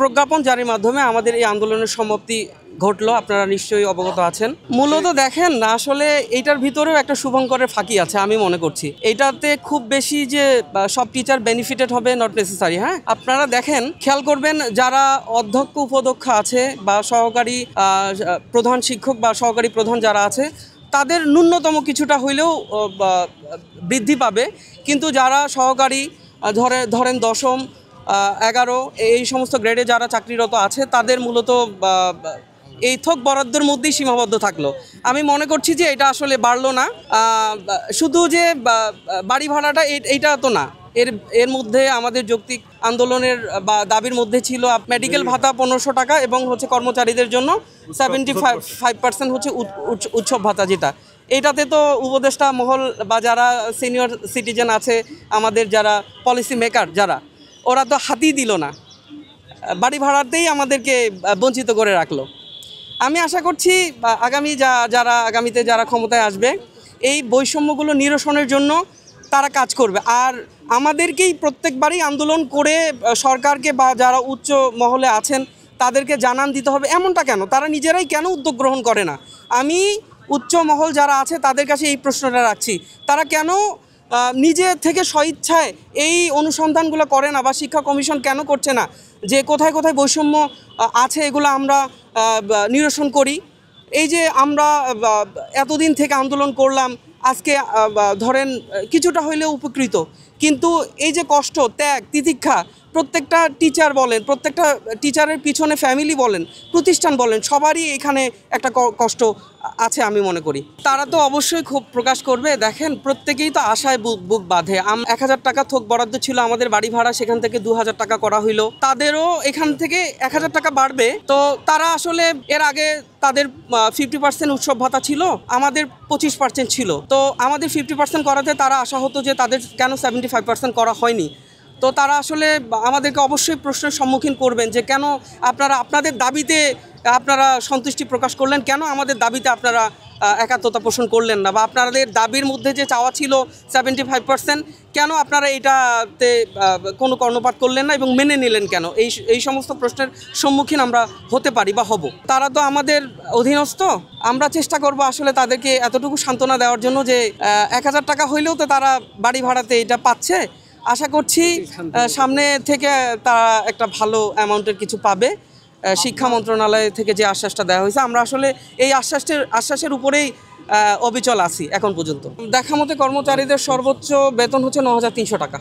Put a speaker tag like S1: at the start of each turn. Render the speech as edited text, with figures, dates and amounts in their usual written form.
S1: প্রজ্ঞাপন জারির মাধ্যমে আমাদের এই আন্দোলনের সমাপ্তি ঘটলো, আপনারা নিশ্চয়ই অবগত আছেন। মূলত দেখেন না, আসলে এইটার ভিতরেও একটা শুভঙ্করের ফাঁকি আছে আমি মনে করছি। এইটাতে খুব বেশি যে সব টিচার বেনিফিটেড হবে নট নেসেসারি। হ্যাঁ, আপনারা দেখেন, খেয়াল করবেন, যারা অধ্যক্ষ উপাধ্যক্ষ আছে বা সহকারী প্রধান শিক্ষক বা সহকারী প্রধান যারা আছে, তাদের ন্যূনতম কিছুটা হইলেও বৃদ্ধি পাবে। কিন্তু যারা সহকারী ধরেন 10ম 11 এই সমস্ত গ্রেডে যারা চাকরিরত আছে, তাদের মূলত এই থোক বরাদ্দের মধ্যেই সীমাবদ্ধ থাকলো। আমি মনে করছি যে এটা আসলে বাড়লো না। শুধু যে বাড়ি ভাড়াটা এইটা তো না, এর মধ্যে আমাদের যৌক্তিক আন্দোলনের বা দাবির মধ্যে ছিল মেডিকেল ভাতা 1500 টাকা এবং হচ্ছে কর্মচারীদের জন্য 75% হচ্ছে উৎসব ভাতা, যেটা এইটাতে তো উপদেষ্টা মহল বা যারা সিনিয়র সিটিজেন আছে, আমাদের যারা পলিসি মেকার যারা, ওরা তো হাতই দিল না, বাড়ি ভাড়াতেই আমাদেরকে বঞ্চিত করে রাখলো। আমি আশা করছি আগামীতে যারা ক্ষমতায় আসবে, এই বৈষম্যগুলো নিরসনের জন্য তারা কাজ করবে। আর আমাদেরকেই প্রত্যেকবারই আন্দোলন করে সরকারকে বা যারা উচ্চ মহলে আছেন তাদেরকে জানান দিতে হবে, এমনটা কেন? তারা নিজেরাই কেন উদ্যোগ গ্রহণ করে না? আমি উচ্চ মহল যারা আছে তাদের কাছে এই প্রশ্নটা রাখছি, তারা কেন নিজে থেকে স্বইচ্ছায় এই অনুসন্ধানগুলো করে না, বা শিক্ষা কমিশন কেন করছে না যে কোথায় কোথায় বৈষম্য আছে এগুলো আমরা নিরসন করি। এই যে আমরা এতদিন থেকে আন্দোলন করলাম, আজকে ধরেন কিছুটা হইলেও উপকৃত, কিন্তু এই যে কষ্ট, ত্যাগ, তিতিক্ষা, প্রত্যেকটা টিচার বলেন, প্রত্যেকটা টিচারের পিছনে ফ্যামিলি বলেন, প্রতিষ্ঠান বলেন, সবারই এখানে একটা কষ্ট আছে আমি মনে করি। তারা তো অবশ্যই ক্ষোভ প্রকাশ করবে। দেখেন, প্রত্যেকেই তো আশায় বুক বাঁধে। 1000 টাকা থোক বরাদ্দ ছিল আমাদের বাড়ি ভাড়া, সেখান থেকে 2000 টাকা করা হইলো, তাদেরও এখান থেকে 1000 টাকা বাড়বে। তো তারা আসলে এর আগে তাদের 50% উৎসব ভাতা ছিল, আমাদের 25% ছিল। তো আমাদের 50% করাতে তারা আশা হতো যে তাদের কেন 75% করা হয়নি। তো তারা আসলে আমাদেরকে অবশ্যই প্রশ্নের সম্মুখীন করবেন যে কেন আপনারা আপনাদের দাবিতে আপনারা সন্তুষ্টি প্রকাশ করলেন, কেন আমাদের দাবিতে আপনারা একাত্মতা পোষণ করলেন না, বা আপনাদের দাবির মধ্যে যে চাওয়া ছিল 75%, কেন আপনারা এটাতে কোনো কর্ণপাত করলেন না এবং মেনে নিলেন কেন? এই সমস্ত প্রশ্নের সম্মুখীন আমরা হতে পারি বা হব। তারা তো আমাদের অধীনস্থ, আমরা চেষ্টা করব আসলে তাদেরকে এতটুকু সান্ত্বনা দেওয়ার জন্য যে 1000 টাকা হইলেও তো তারা বাড়ি ভাড়াতে এটা পাচ্ছে। আশা করছি সামনে থেকে তারা একটা ভালো অ্যামাউন্টের কিছু পাবে। শিক্ষা মন্ত্রণালয় থেকে যে আশ্বাসটা দেওয়া হয়েছে, আমরা আসলে এই আশ্বাসের উপরেই অবিচল আছি এখন পর্যন্ত। দেখা মতে কর্মচারীদের সর্বোচ্চ বেতন হচ্ছে 9300 টাকা।